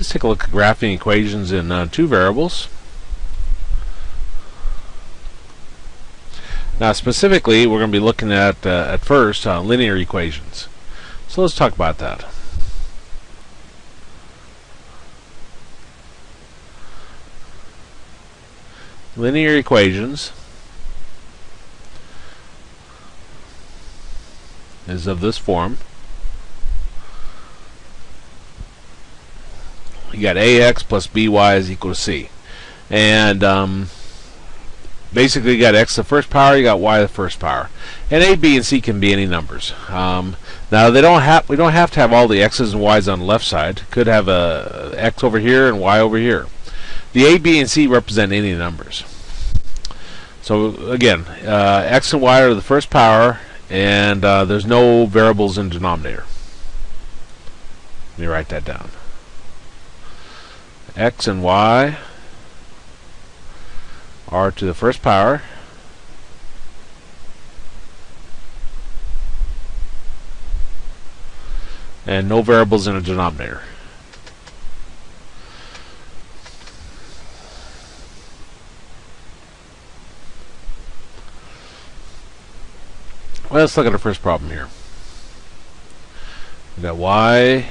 Let's take a look at graphing equations in two variables. Now specifically, we're going to be looking at first linear equations. So let's talk about that. Linear equations is of this form. You got ax plus by is equal to c. And basically you got x to the first power, you got y to the first power. And a, b, and c can be any numbers. Now we don't have to have all the x's and y's on the left side. Could have a x over here and y over here. The a, b, and c represent any numbers. So again, x and y are the first power, and there's no variables in the denominator. Let me write that down. X and y are to the first power, and no variables in a denominator. Well, let's look at our first problem here. We got y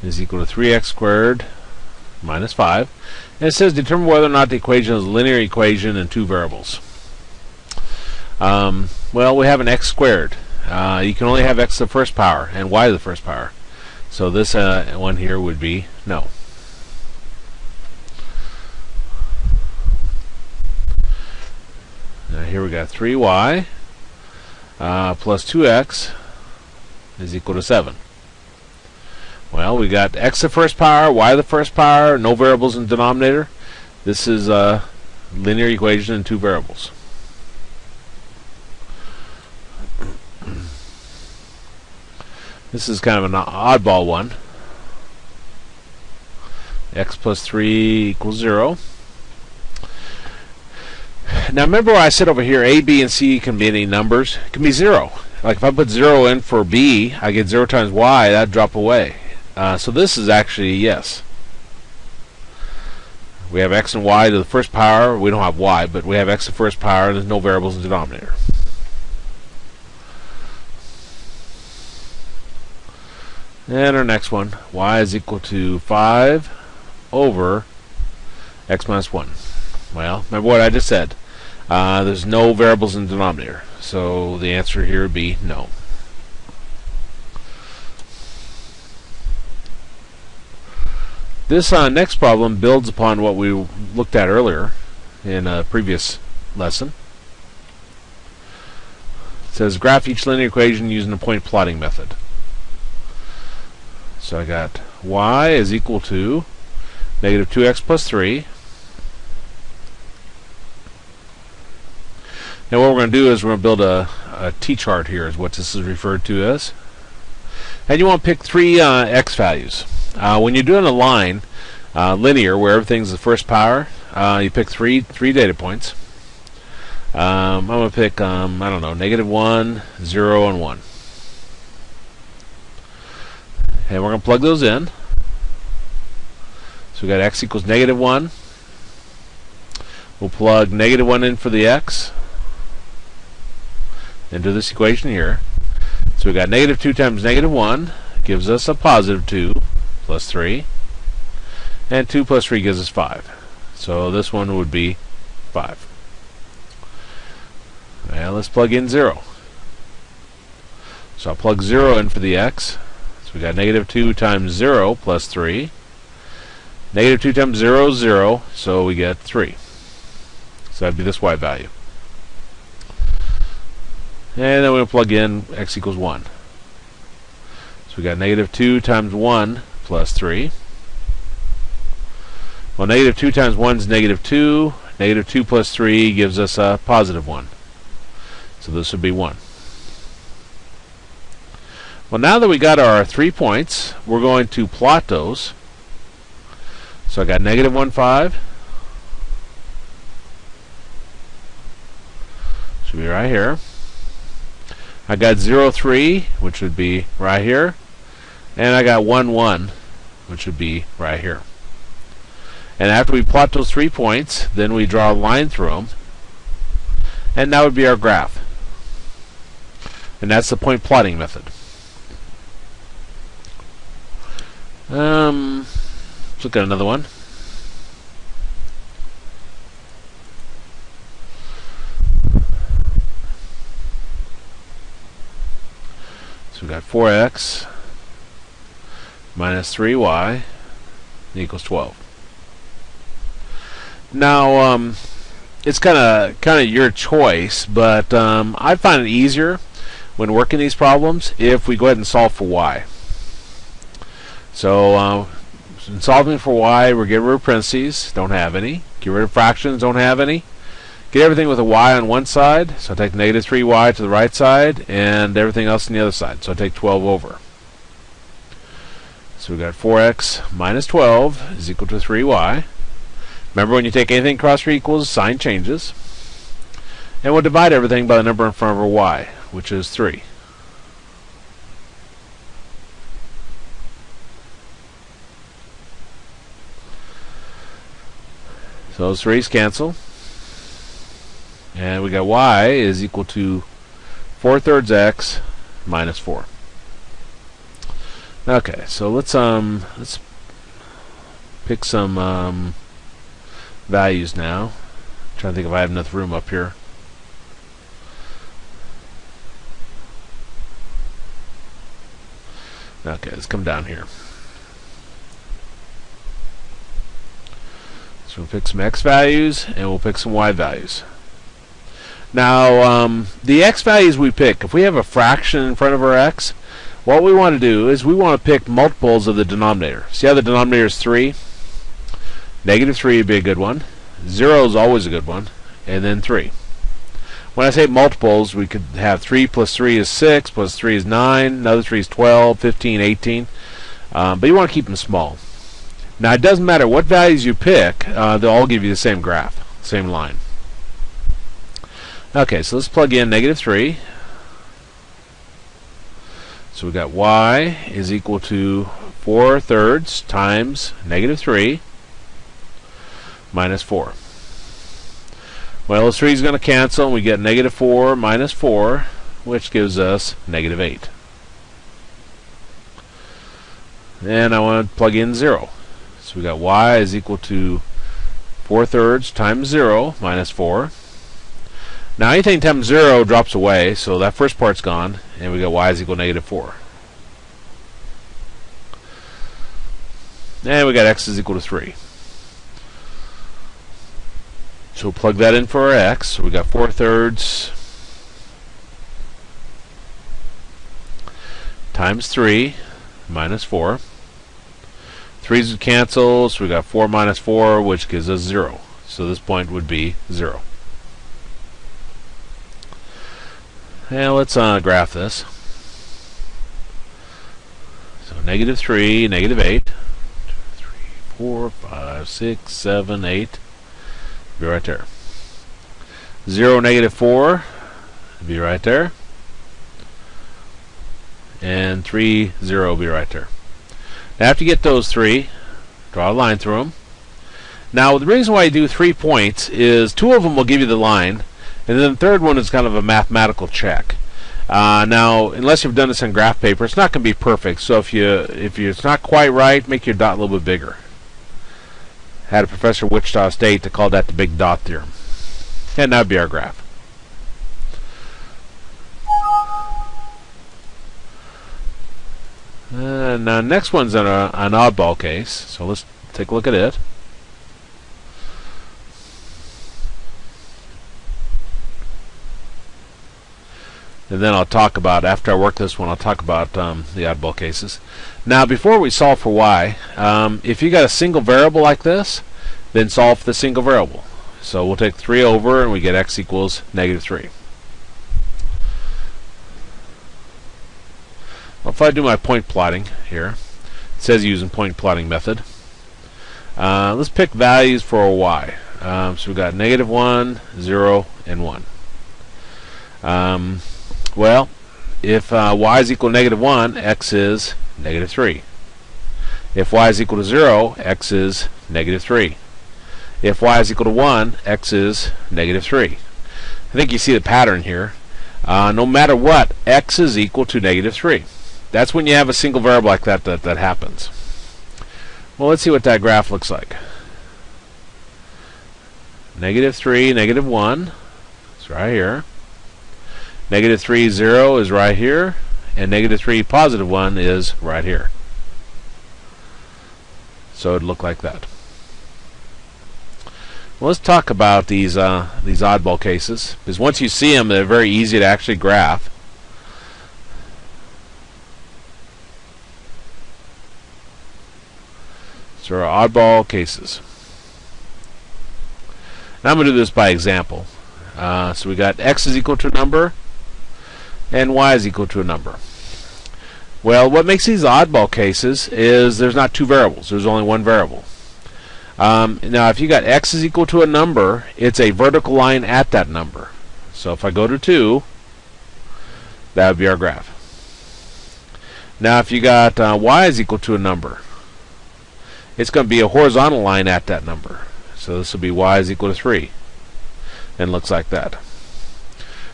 is equal to 3x squared minus 5. And it says determine whether or not the equation is a linear equation in two variables. Well, we have an x squared. You can only have x to the first power and y to the first power. So this one here would be no. Now here we got 3y plus 2x is equal to 7. Well, we got x to the first power, y to the first power, no variables in the denominator. This is a linear equation in two variables. This is kind of an oddball one. X plus 3 equals 0. Now remember what I said over here, a, b, and c can be any numbers. It can be 0. Like if I put 0 in for b, I get 0 times y, that'd drop away. So this is actually yes. We have x and y to the first power. We don't have y, but we have x to the first power, and there's no variables in the denominator. And our next one, y is equal to 5 over x minus 1. Well, remember what I just said. There's no variables in the denominator. So the answer here would be no. This next problem builds upon what we looked at earlier in a previous lesson. It says graph each linear equation using the point plotting method. So I got y is equal to negative 2x plus 3. Now what we're going to do is we're going to build a t-chart here is what this is referred to as. And you want to pick three x values. When you're doing a line, linear, where everything's the first power, you pick three data points. I'm going to pick, I don't know, negative 1, 0, and 1. And we're going to plug those in. So we got x equals negative 1. We'll plug negative 1 in for the x into this equation here. So we got negative 2 times negative 1 gives us a positive 2 plus 3. And 2 plus 3 gives us 5. So this one would be 5. Now let's plug in 0. So I'll plug 0 in for the x. So we got negative 2 times 0 plus 3. Negative 2 times 0 is 0, so we get 3. So that'd be this y value. And then we'll plug in x equals 1. So we got negative 2 times 1 plus 3. Well, negative 2 times 1 is negative 2. Negative 2 plus 3 gives us a positive 1. So this would be 1. Well, now that we got our 3 points, we're going to plot those. So I got negative 1, 5. Should be right here. I got 0, 3, which would be right here. And I got 1, 1, which would be right here. And after we plot those 3 points, then we draw a line through them, and that would be our graph. And that's the point plotting method. Let's look at another one. So we've got 4x minus 3y equals 12. Now, it's kind of your choice, but I find it easier when working these problems if we go ahead and solve for y. So in solving for y, we're getting rid of parentheses, don't have any. Get rid of fractions, don't have any. Get everything with a y on one side, so I take negative 3y to the right side, and everything else on the other side, so I take 12 over. So we've got 4x minus 12 is equal to 3y. Remember, when you take anything across or equals, sign changes. And we'll divide everything by the number in front of our y, which is 3. So those 3's cancel. And we got y is equal to 4/3 x minus 4. Okay, so let's pick some values now. I'm trying to think if I have enough room up here. Okay, let's come down here. So we'll pick some x values and we'll pick some y values. Now, the x values we pick, if we have a fraction in front of our x, what we want to do is we want to pick multiples of the denominator. See how the denominator is 3? Negative 3 would be a good one. 0 is always a good one. And then 3. When I say multiples, we could have 3 plus 3 is 6, plus 3 is 9, another 3 is 12, 15, 18. But you want to keep them small. Now, it doesn't matter what values you pick, they'll all give you the same graph, same line. Okay, so let's plug in negative 3. So we got y is equal to 4/3 times negative 3 minus 4. Well, this 3 is going to cancel, and we get negative 4 minus 4, which gives us negative 8. And I want to plug in 0. So we got y is equal to 4/3 times 0 minus 4. Now anything times 0 drops away, so that first part's gone, and we got y is equal to negative 4. And we got x is equal to 3. So we'll plug that in for our x. So we got 4/3 times 3 minus 4. 3's would cancel, so we got 4 minus 4, which gives us 0. So this point would be 0. And let's graph this. So negative 3, negative 8. 2, 3, 4, 5, 6, 7, 8. Be right there. 0, negative 4. Be right there. And 3, 0 be right there. Now after you get those 3, draw a line through them. Now the reason why you do 3 points is 2 of them will give you the line, and then the third one is kind of a mathematical check. Now, unless you've done this on graph paper, it's not going to be perfect. So if it's not quite right, make your dot a little bit bigger. Had a professor at Wichita State that called that the big dot theorem. And that would be our graph. Now, next one's an oddball case. So let's take a look at it. And then I'll talk about, after I work this one, I'll talk about the oddball cases. Now, before we solve for y, if you got a single variable like this, then solve for the single variable. So we'll take 3 over, and we get x equals negative 3. Well, if I do my point plotting here, it says using point plotting method. Let's pick values for a y. So we've got negative 1, 0, and 1. Well, if y is equal to negative 1, x is negative 3. If y is equal to 0, x is negative 3. If y is equal to 1, x is negative 3. I think you see the pattern here. No matter what, x is equal to negative 3. That's when you have a single variable like that happens. Well, let's see what that graph looks like. Negative 3, negative 1. It's right here. Negative 3, 0 is right here. And negative 3, positive 1 is right here. So it'd look like that. Well, let's talk about these oddball cases, because once you see them, they're very easy to actually graph. So our oddball cases. Now I'm going to do this by example. So we got x is equal to a number, and y is equal to a number. Well, what makes these oddball cases is there's not two variables. There's only one variable. Now, if you got x is equal to a number, it's a vertical line at that number. So if I go to 2, that would be our graph. Now, if you got y is equal to a number, it's going to be a horizontal line at that number. So this will be y is equal to 3. And it looks like that.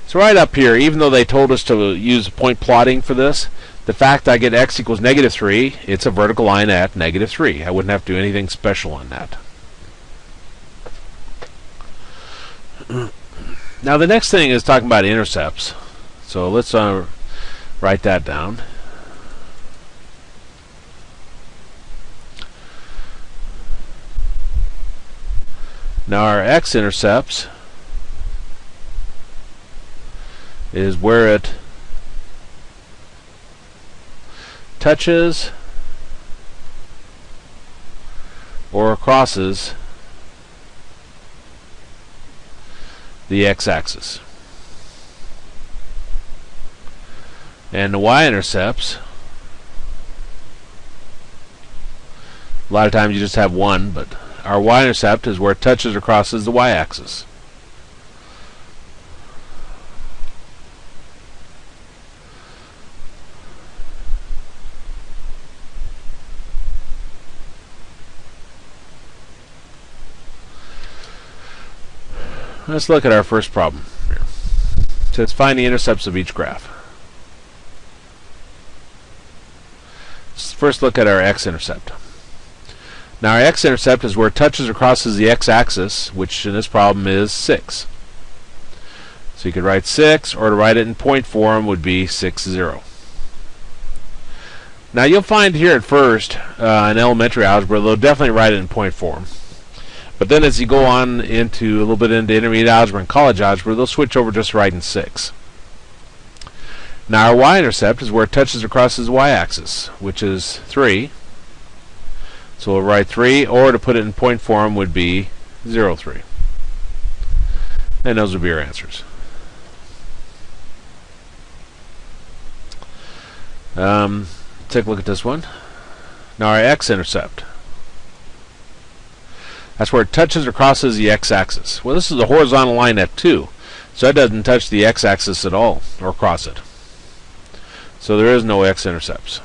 So right up here, even though they told us to use point plotting for this, the fact I get x equals negative 3, it's a vertical line at negative 3. I wouldn't have to do anything special on that. Now the next thing is talking about intercepts. So let's write that down. Now our x-intercepts is where it touches or crosses the x-axis. And the y-intercepts, a lot of times you just have one, but our y-intercept is where it touches or crosses the y-axis. Let's look at our first problem here. It says find the intercepts of each graph. Let's first look at our x-intercept. Now our x-intercept is where it touches or crosses the x-axis, which in this problem is 6. So you could write 6, or to write it in point form would be 6, 0. Now you'll find here at first in elementary algebra they'll definitely write it in point form. But then as you go on into a little bit into intermediate algebra and college algebra, they'll switch over just writing 6. Now our y-intercept is where it touches or crosses the y-axis, which is 3. So we'll write 3, or to put it in point form would be 0, 3. And those would be our answers. Take a look at this one. Now our x-intercept. That's where it touches or crosses the x-axis. Well, this is a horizontal line at 2, so that doesn't touch the x-axis at all, or cross it. So there is no x-intercepts.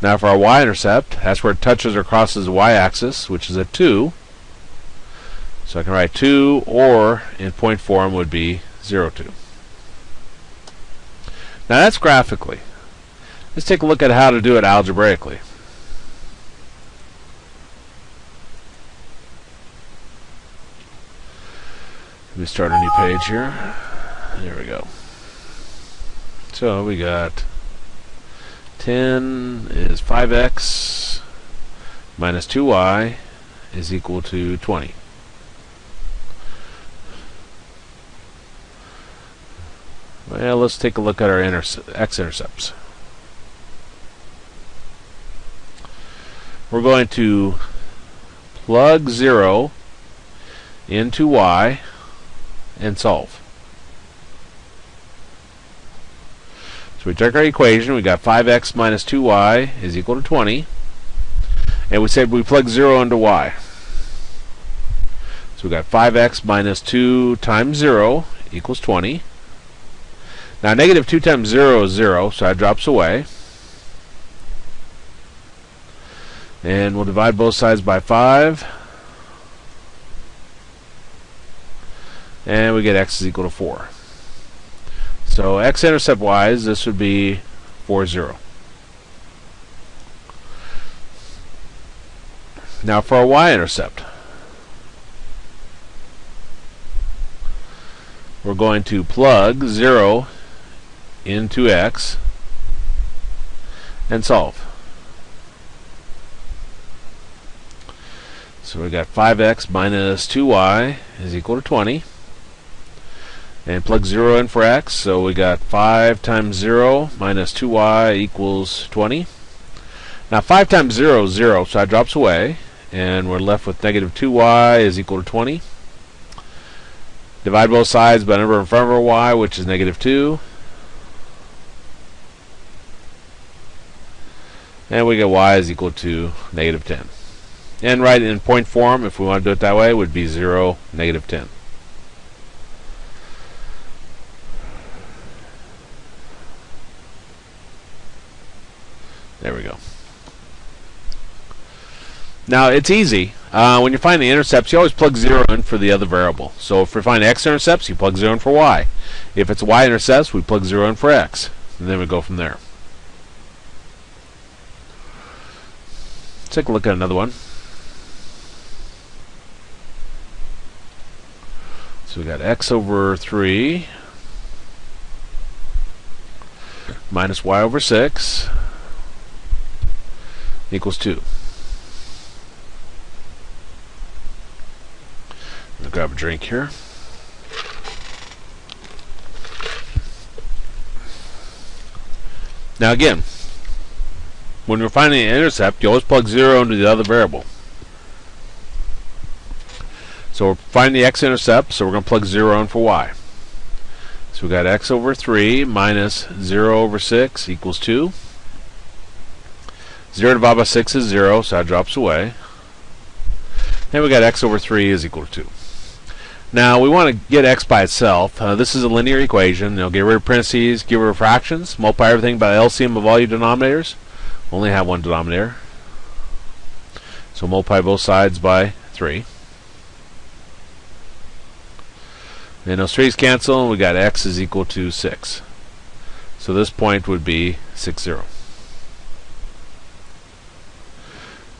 Now for our y-intercept, that's where it touches or crosses the y-axis, which is at 2. So I can write 2, or in point form would be 0, 2. Now that's graphically. Let's take a look at how to do it algebraically. Let me start a new page here. There we go. So we got 10 is 5x minus 2y is equal to 20. Well, let's take a look at our x-intercepts. We're going to plug 0 into y and solve. So we took our equation, we got 5x minus 2y is equal to 20, and we said we plug 0 into y. So we got 5x minus 2 times 0 equals 20. Now negative 2 times 0 is 0, so that drops away. And we'll divide both sides by 5. And we get x is equal to 4. So x-intercept wise, this would be 4, 0. Now for our y-intercept, we're going to plug 0 into x and solve. So we got 5x minus 2y is equal to 20. And plug 0 in for x, so we got 5 times 0 minus 2y equals 20. Now 5 times 0 is 0, so that drops away, and we're left with negative 2y is equal to 20. Divide both sides by the number in front of our y, which is negative 2. And we get y is equal to negative 10. And right in point form, if we want to do it that way, would be 0, negative 10. There we go. Now it's easy. When you find the intercepts, you always plug 0 in for the other variable. So if we find x-intercepts, you plug 0 in for y. If it's y-intercepts, we plug 0 in for x. And then we go from there. Let's take a look at another one. So we got x over 3 minus y over 6 equals 2. I'll grab a drink here. Now again, when we're finding an intercept, you always plug 0 into the other variable. So we're finding the x-intercept, so we're going to plug 0 in for y. So we got x over 3 minus 0 over 6 equals 2. 0 divided by 6 is 0, so that drops away. And we got x over 3 is equal to 2. Now we want to get x by itself. This is a linear equation. Get rid of parentheses, get rid of fractions, multiply everything by the LCM of all your denominators. Only have one denominator. So multiply both sides by 3. And those 3's cancel, and we got x is equal to 6. So this point would be 6, 0.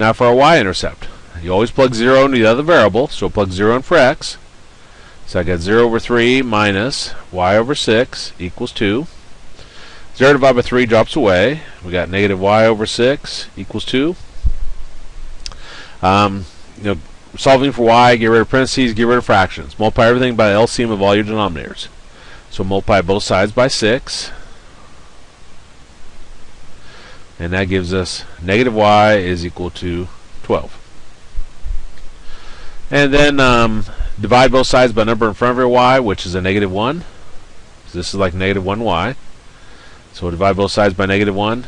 Now for our y-intercept, you always plug 0 into the other variable, so we'll plug 0 in for x. So I got 0 over 3 minus y over 6 equals 2. 0 divided by 3 drops away. We got negative y over 6 equals 2. Solving for y, get rid of parentheses, get rid of fractions. Multiply everything by the LCM of all your denominators. So multiply both sides by 6. And that gives us negative y is equal to 12. And then divide both sides by the number in front of your y, which is a negative 1. So this is like negative 1y. So we'll divide both sides by negative 1.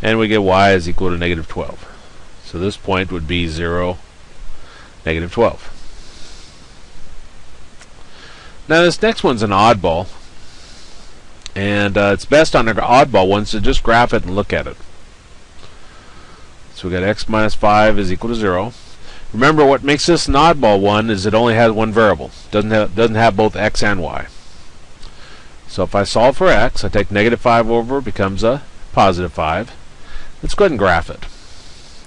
And we get y is equal to negative 12. So this point would be 0, negative 12. Now this next one's an oddball. And it's best on the oddball ones to just graph it and look at it. So we got x minus 5 is equal to 0. Remember, what makes this an oddball one is it only has one variable. Doesn't have both x and y. So if I solve for x, I take negative 5 over, it becomes a positive 5. Let's go ahead and graph it.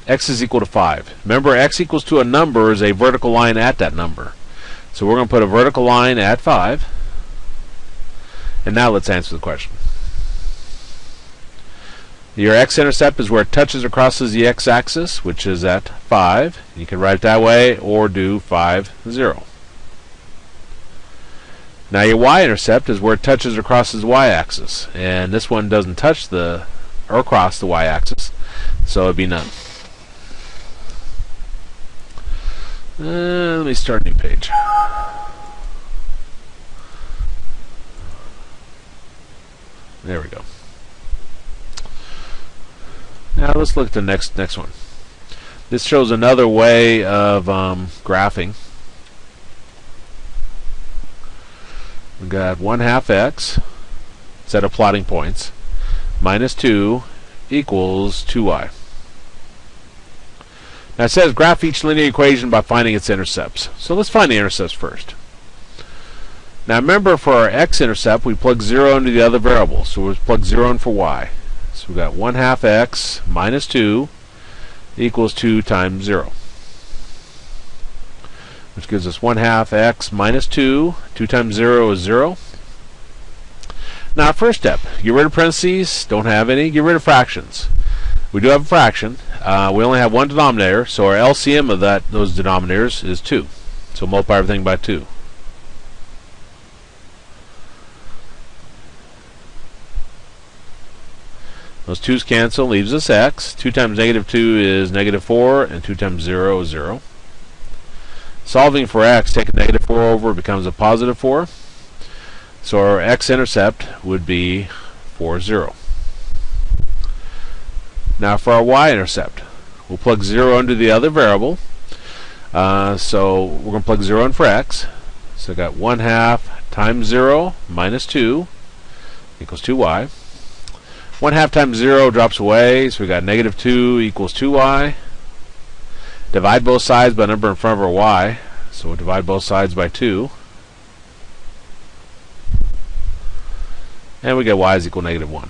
X is equal to 5. Remember, x equals to a number is a vertical line at that number. So we're going to put a vertical line at 5. And now let's answer the question. Your x-intercept is where it touches or crosses the x-axis, which is at 5. You can write it that way or do 5, 0. Now your y-intercept is where it touches or crosses the y-axis. And this one doesn't touch or cross the y-axis, so it would be none. Let me start a new page. There we go. Now let's look at the next one. This shows another way of graphing. We got 1/2 x, set of plotting points, minus 2 equals 2y. Now it says graph each linear equation by finding its intercepts. So let's find the intercepts first. Now remember, for our x-intercept, we plug 0 into the other variable. So we'll plug 0 in for y. So we've got 1/2 x minus 2 equals 2 times 0. Which gives us 1/2 x minus 2. 2 times 0 is 0. Now our first step, get rid of parentheses, don't have any, get rid of fractions. We do have a fraction. We only have one denominator, so our LCM of those denominators is 2. So multiply everything by 2. Those 2's cancel, leaves us x. 2 times negative 2 is negative 4, and 2 times 0 is 0. Solving for x, take a negative 4 over, it becomes a positive 4. So our x-intercept would be 4, 0. Now for our y-intercept, we'll plug 0 into the other variable. So we're going to plug 0 in for x. So I got 1/2 times 0 minus 2 equals 2y. 1/2 times 0 drops away, so we got negative 2 equals 2y. Divide both sides by the number in front of our y. So we'll divide both sides by 2. And we get y is equal to negative 1.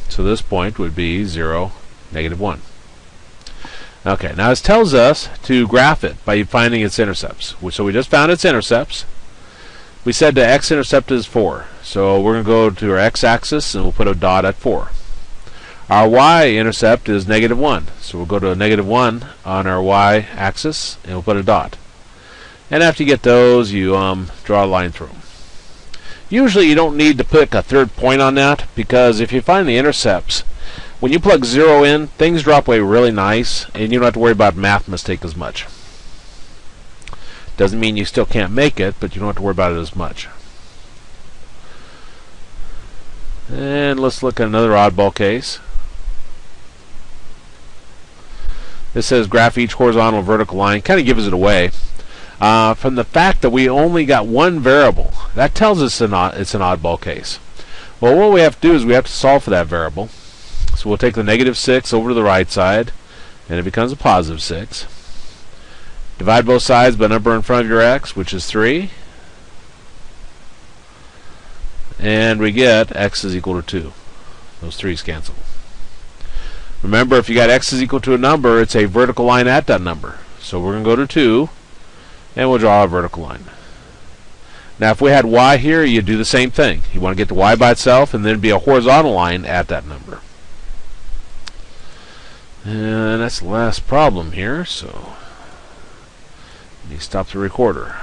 So this point would be 0, negative 1. Okay, now this tells us to graph it by finding its intercepts. So we just found its intercepts. We said the x-intercept is 4. So we're going to go to our x-axis and we'll put a dot at 4. Our y-intercept is negative 1. So we'll go to a negative 1 on our y-axis and we'll put a dot. And after you get those, you draw a line through them. Usually you don't need to put a third point on that, because if you find the intercepts, when you plug 0 in, things drop away really nice, and you don't have to worry about math mistake as much. Doesn't mean you still can't make it, but you don't have to worry about it as much. And let's look at another oddball case. This says graph each horizontal and vertical line. Kind of gives it away. From the fact that we only got one variable, that tells us it's an oddball case. Well, what we have to do is we have to solve for that variable. So we'll take the negative 6 over to the right side, and it becomes a positive 6. Divide both sides by the number in front of your x, which is 3. And we get x is equal to 2. Those 3's cancel. Remember, if you got x is equal to a number, it's a vertical line at that number. So we're going to go to 2, and we'll draw a vertical line. Now if we had y here, you'd do the same thing. You want to get the y by itself, and then be a horizontal line at that number. And that's the last problem here, so let me stop the recorder.